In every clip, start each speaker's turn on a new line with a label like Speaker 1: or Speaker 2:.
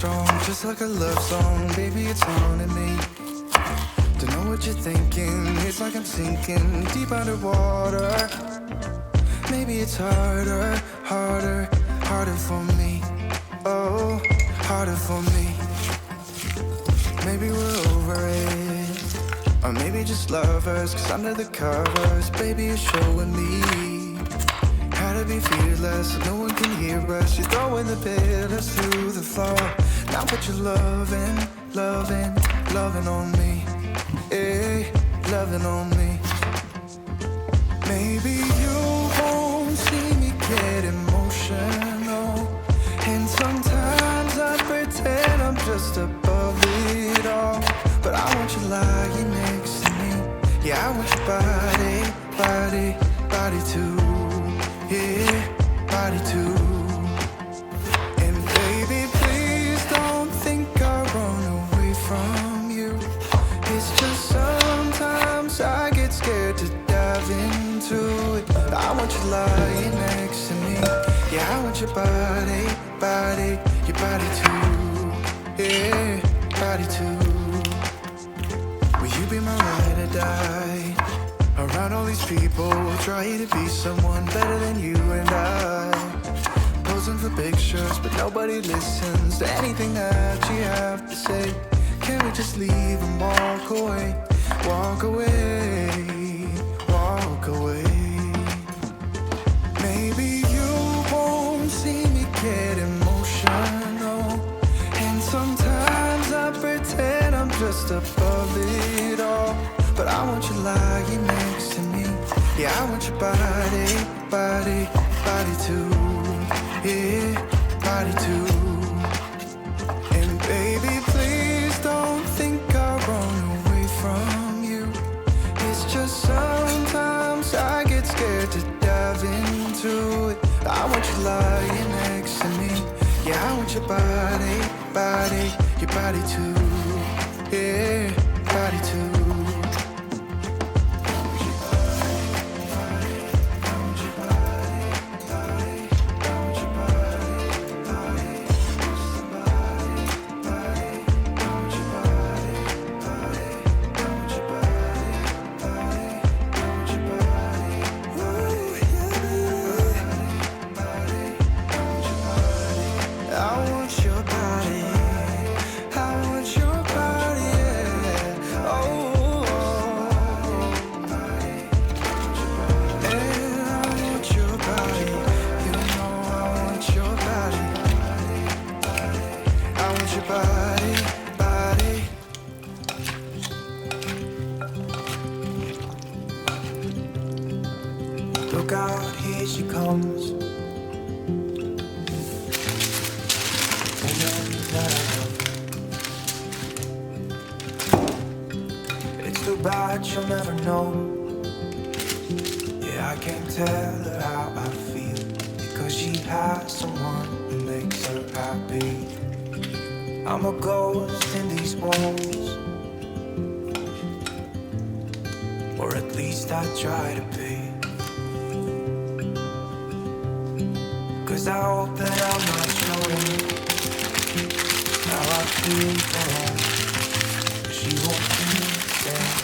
Speaker 1: strong, just like a love song. Baby, it's haunting me. Don't know what you're thinking. It's like I'm sinking deep underwater. Maybe it's harder, harder, harder for me. Oh, harder for me. Maybe we're over it, or maybe just lovers. Cause under the covers, baby, you're showing me how to be fearless so no one can hear us. You're throwing the pillars through the floor. Now put your loving, loving, loving on me. Hey, loving on me. Maybe you won't see me get emotional, and sometimes I pretend I'm just above it all. But I want you lying next to me. Yeah, I want your body, body, body too. Yeah, body too. And baby, please don't think I run away from you. It's just sometimes I get scared to dive into it. I want you lying next to me. Yeah, I want your body, body, your body too. Yeah, body too. Will you be my ride or die? Around all these people, try to be someone better than you and I. Posing for pictures, but nobody listens to anything that you have to say. Can we just leave and walk away? Walk away, walk away. Maybe you won't see me get emotional, and sometimes I pretend I'm just above it all. But I want you lying next to me. Yeah, I want your body, body, body too. Yeah, body too. And baby, please don't think I'll run away from you. It's just sometimes I get scared to dive into it. I want you lying next to me. Yeah, I want your body, body, your body too. Yeah, body too. Look out, here she comes. It's too bad she'll never know. Yeah, I can't tell her how I feel, because she has someone who makes her happy. I'm a ghost in these walls, or at least I try to be. Cause I hope that I'm not showing how I feel for her. She won't understand.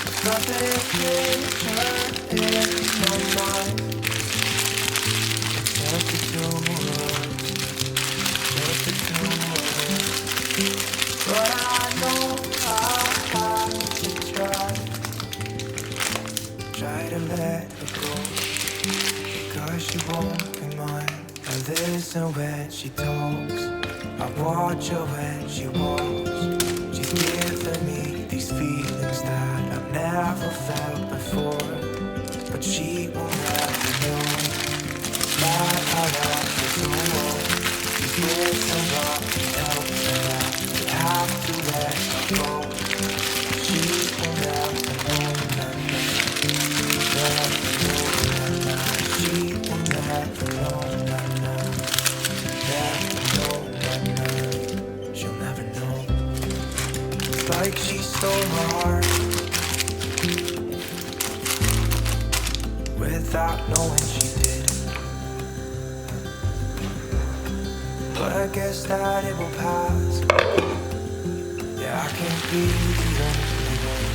Speaker 1: There's nothing picture in my mind except the two words, just the two words. But I know I have to try to let her go, because she won't be mine. I listen when she talks, I watch her when she walks. She's giving me these feelings that I've never felt before, but she will never know that I love her so well. She's with somebody else, and I have to let her go. She will never know that. She will never know that. Never know that. She'll never know. It's like she stole my heart without knowing she did. But but I guess that it will pass. Yeah, I can't be the only one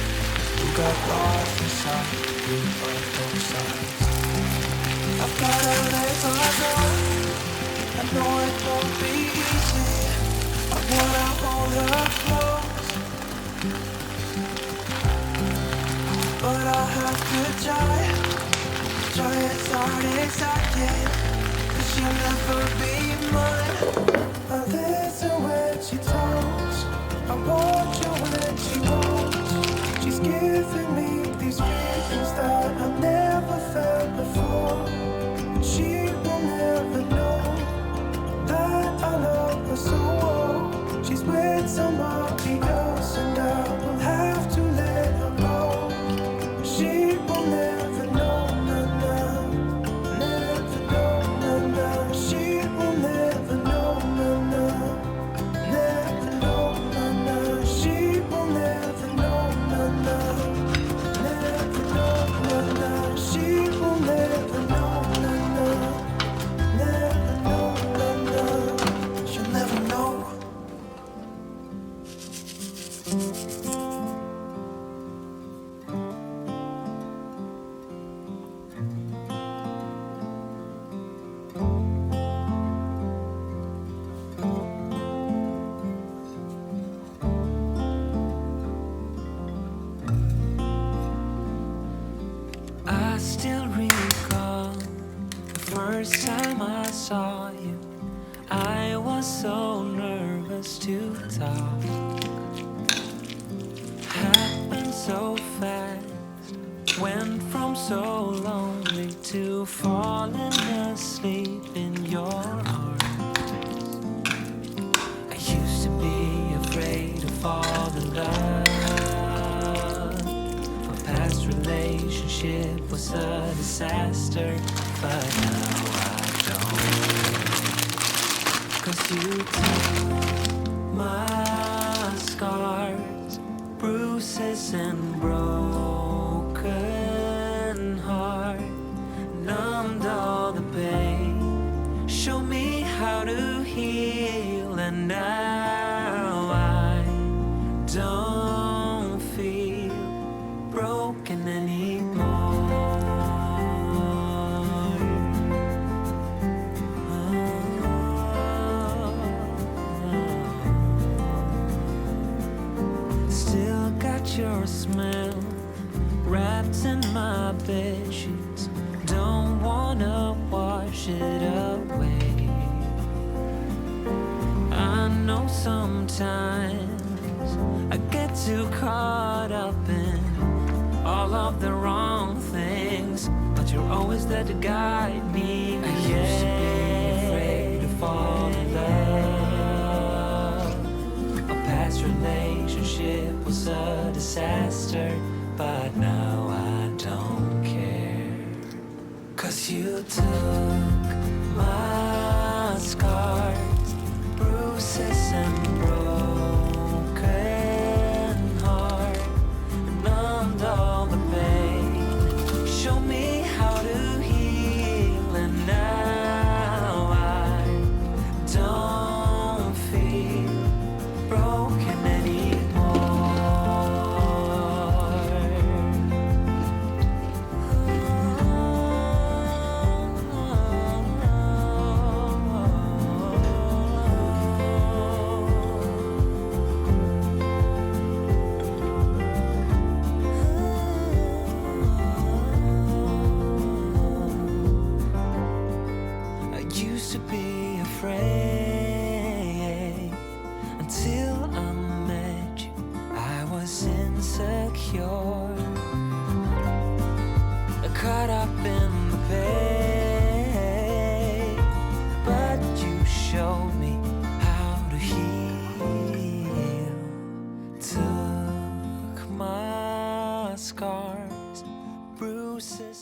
Speaker 1: who got lost inside you of those signs. I've gotta let my guard. I know it won't be easy. I wanna hold her close, but I'll have to try as hard as I can, 'cause she'll never be mine. I listen when she talks, I watch her when she walks. She's giving me these feelings that I've never felt before. She will never know that I love her so well. She's with somebody else and I will have to let her go. She will never know, never know, she will never know, never know, she will never know, never know, she will never know, never know, she'll never know. I still recall the first time I saw you. I was so nervous to talk. Happened so fast, went from so lonely to falling asleep in your arms. I used to be afraid to fall in love. My past relationship was a disaster, but now I don't. 'Cause you took my scars, bruises and broken heart, numbed all the pain, show me how to heal, and now I don't feel broken anymore. Still got your smell wrapped in my bedsheets. Don't wanna wash it away. I know sometimes I get too caught up in all of the wrong things, but you're always there to guide me. I used to be afraid to fall in love. A past relationship was a disaster, but now I don't care. 'Cause you took my scars, bruises and broken heart, numbed all the pain, show me how to heal, and now I don't feel broken used to be afraid until I met you. I was insecure, caught up in the pain, but you showed me how to heal. Took my scars, bruises